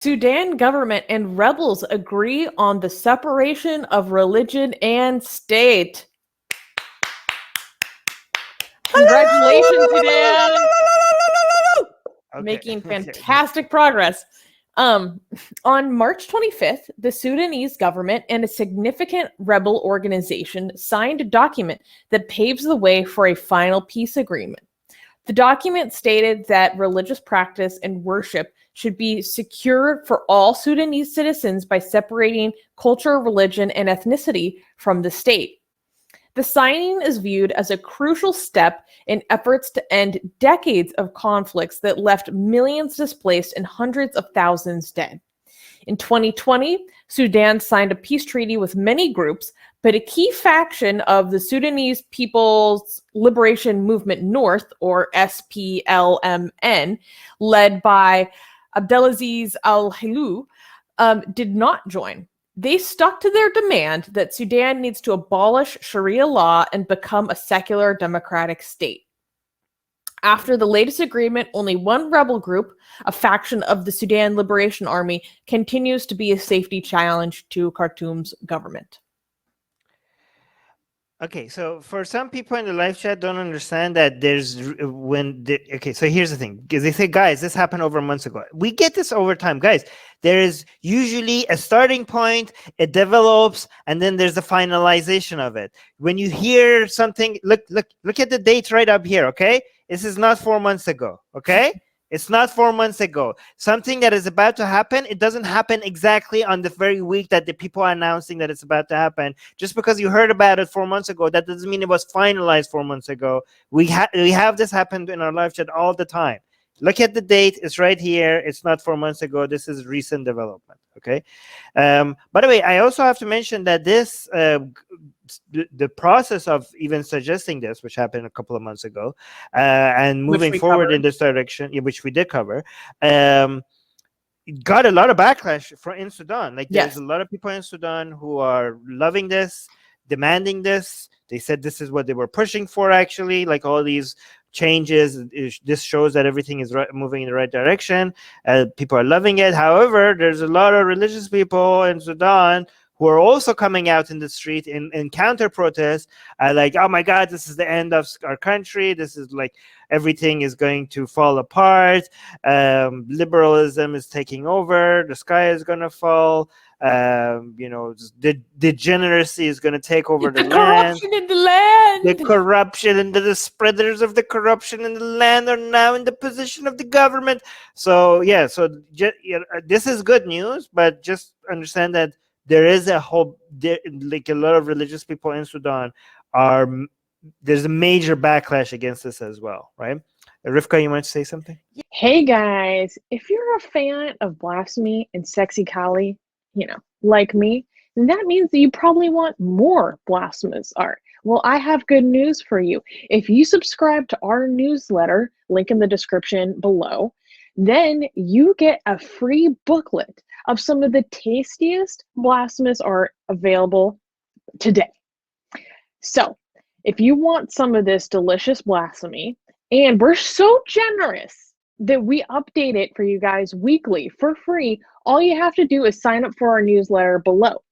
Sudan government and rebels agree on the separation of religion and state. Congratulations, Sudan! Okay. Making fantastic progress. On March 25th, the Sudanese government and a significant rebel organization signed a document that paves the way for a final peace agreement. The document stated that religious practice and worship should be secured for all Sudanese citizens by separating culture, religion, and ethnicity from the state. The signing is viewed as a crucial step in efforts to end decades of conflicts that left millions displaced and hundreds of thousands dead. In 2020, Sudan signed a peace treaty with many groups, but a key faction of the Sudanese People's Liberation Movement North, or SPLM-N, led by Abdelaziz al-Hilu, did not join. They stuck to their demand that Sudan needs to abolish sharia law and become a secular democratic state. After the latest agreement, only one rebel group, a faction of the Sudan Liberation Army, continues to be a safety challenge to Khartoum's government. Okay, so for some people in the live chat don't understand that okay, so here's the thing, because they say, guys, this happened over months ago. We get this over time, guys. There is usually a starting point, it develops, and then there's the finalization of it. When you hear something, look at the date right up here, okay? This is not 4 months ago, okay? It's not 4 months ago. Something that is about to happen, it doesn't happen exactly on the very week that the people are announcing that it's about to happen. Just because you heard about it 4 months ago, that doesn't mean it was finalized 4 months ago. We have this happen in our live chat all the time. Look at the date. It's right here. It's not 4 months ago. This is recent development, okay? By the way, I also have to mention that this the process of even suggesting this, which happened a couple of months ago, and moving forward in this direction, which we did cover, got a lot of backlash in Sudan. Like, there's a lot of people in Sudan who are loving this, demanding this. They said this is what they were pushing for, actually, like all these changes. This shows that everything is moving in the right direction. People are loving it. However, there's a lot of religious people in Sudan who are also coming out in the street in counter protests, like, oh my God, this is the end of our country. This is like, everything is going to fall apart. Liberalism is taking over. The sky is going to fall. The degeneracy is going to take over the land. Corruption in the land. The corruption and the spreaders of the corruption in the land are now in the position of the government. So yeah, this is good news, but just understand that there is like a lot of religious people in Sudan there's a major backlash against this as well, right? Rivka, you want to say something? Hey guys, if you're a fan of blasphemy and sexy Kali, like me, then that means that you probably want more blasphemous art. Well, I have good news for you. If you subscribe to our newsletter, link in the description below, then you get a free booklet of some of the tastiest blasphemous art available today. So, if you want some of this delicious blasphemy, and we're so generous that we update it for you guys weekly for free, all you have to do is sign up for our newsletter below.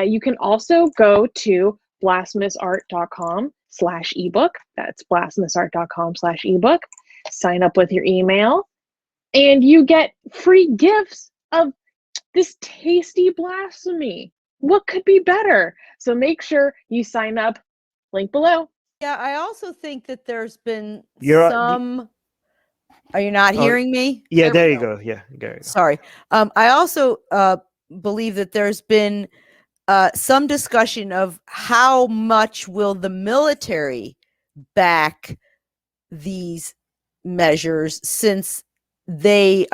You can also go to blasphemousart.com/ebook. That's blasphemousart.com/ebook. Sign up with your email, and you get free gifts of this tasty blasphemy. What could be better? So make sure you sign up. Link below. Yeah, I also think that there's been some. Are you not hearing me? Yeah, there you go. Yeah, there you go. Sorry. I also believe that there's been some discussion of how much will the military back these measures, since they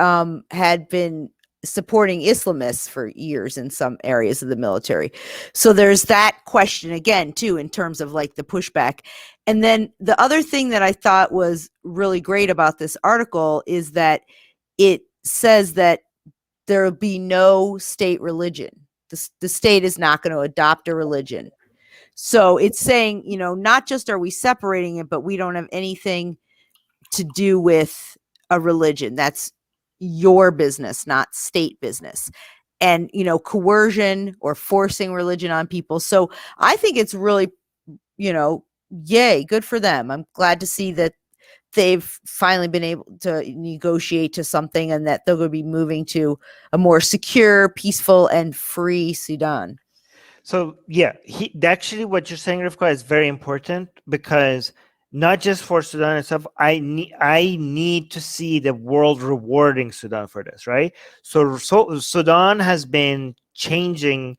had been supporting Islamists for years in some areas of the military. So there's that question again, too, in terms of like the pushback. And then the other thing that I thought was really great about this article is that it says that there will be no state religion. The state is not going to adopt a religion. So it's saying, not just are we separating it, but we don't have anything to do with a religion. That's your business, not state business. And, you know, coercion or forcing religion on people. So I think it's really, you know, yay, good for them. I'm glad to see that they've finally been able to negotiate to something, and that they're going to be moving to a more secure, peaceful, and free Sudan. So yeah, actually what you're saying, Rivka, is very important, because not just for Sudan itself, I need to see the world rewarding Sudan for this, right? So Sudan has been changing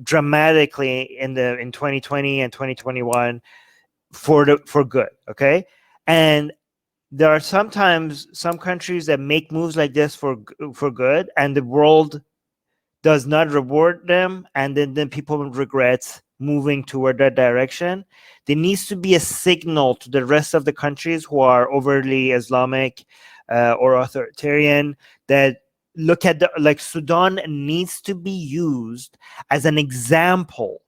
dramatically in 2020 and 2021 for good, okay? And there are sometimes some countries that make moves like this for good, and the world does not reward them, and then people regret moving toward that direction. There needs to be a signal to the rest of the countries who are overly Islamic or authoritarian, that look at like Sudan needs to be used as an example.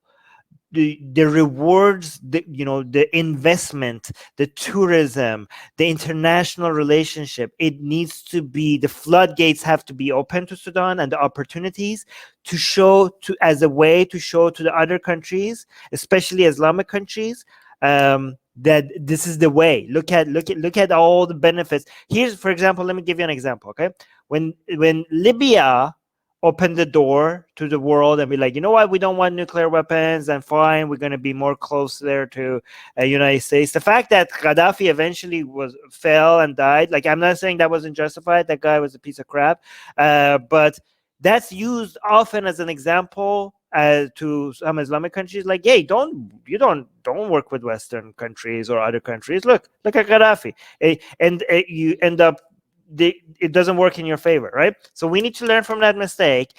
The rewards, the investment, the tourism, the international relationship, it needs to be, the floodgates have to be open to Sudan, and the opportunities to show to, as a way to show to the other countries, especially Islamic countries, that this is the way. Look at all the benefits. Here's, for example, let me give you an example. Okay, when Libya open the door to the world and be like, you know what, we don't want nuclear weapons, and fine, we're going to be more close there to United States. The fact that Gaddafi eventually fell and died, like, I'm not saying that wasn't justified, that guy was a piece of crap, but that's used often as an example to some Islamic countries, like, hey, don't work with Western countries or other countries. Look at Gaddafi, and you end up, it doesn't work in your favor, right? So we need to learn from that mistake.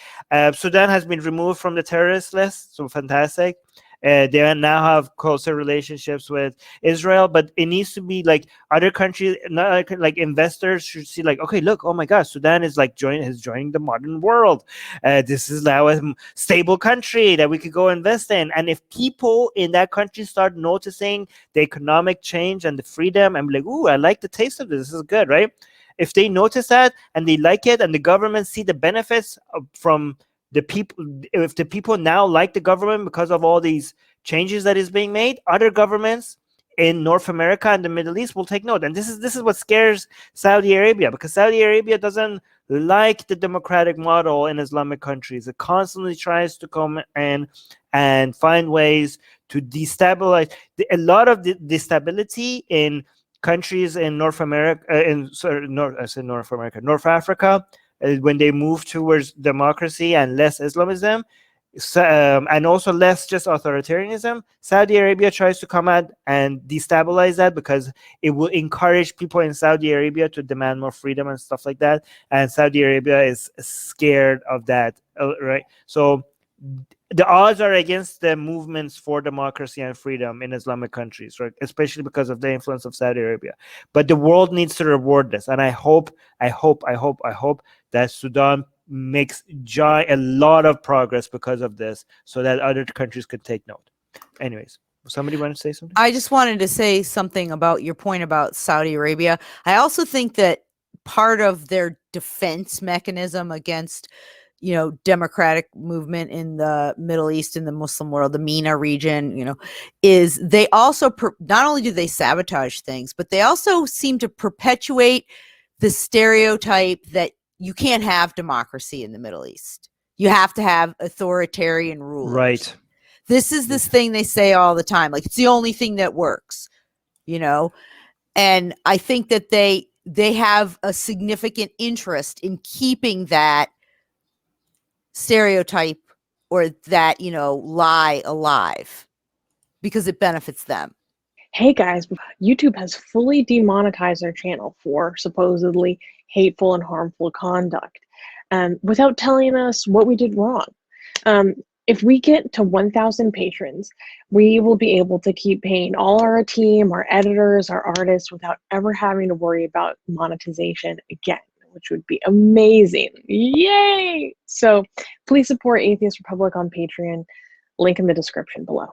Sudan has been removed from the terrorist list, so fantastic. They now have closer relationships with Israel, but it needs to be like other countries, not like investors should see, like, okay, look, oh my gosh, Sudan is like joining the modern world. This is now a stable country that we could go invest in. And if people in that country start noticing the economic change and the freedom, and be like, ooh, I like the taste of this is good, right? If they notice that and they like it, and the government see the benefits from the people, if the people now like the government because of all these changes that is being made, other governments in North America and the Middle East will take note. And this is what scares Saudi Arabia, because Saudi Arabia doesn't like the democratic model in Islamic countries. It constantly tries to come in and find ways to destabilize. A lot of the stability in countries in North America, North Africa, when they move towards democracy and less Islamism, and also less just authoritarianism, Saudi Arabia tries to come out and destabilize that, because it will encourage people in Saudi Arabia to demand more freedom and stuff like that. And Saudi Arabia is scared of that, right? So the odds are against the movements for democracy and freedom in Islamic countries, right? Especially because of the influence of Saudi Arabia. But the world needs to reward this, and I hope that Sudan makes a lot of progress because of this, so that other countries could take note. Anyways, somebody want to say something? I just wanted to say something about your point about Saudi Arabia. I also think that part of their defense mechanism against, democratic movement in the Middle East and the Muslim world, the MENA region, is they also, not only do they sabotage things, but they also seem to perpetuate the stereotype that you can't have democracy in the Middle East. You have to have authoritarian rulers. Right. This is this thing they say all the time. Like, it's the only thing that works, And I think that they have a significant interest in keeping that stereotype or that, lie alive, because it benefits them. Hey guys, YouTube has fully demonetized our channel for supposedly hateful and harmful conduct, without telling us what we did wrong. If we get to 1,000 patrons, we will be able to keep paying all our team, our editors, our artists, without ever having to worry about monetization again, which would be amazing. Yay! So please support Atheist Republic on Patreon. Link in the description below.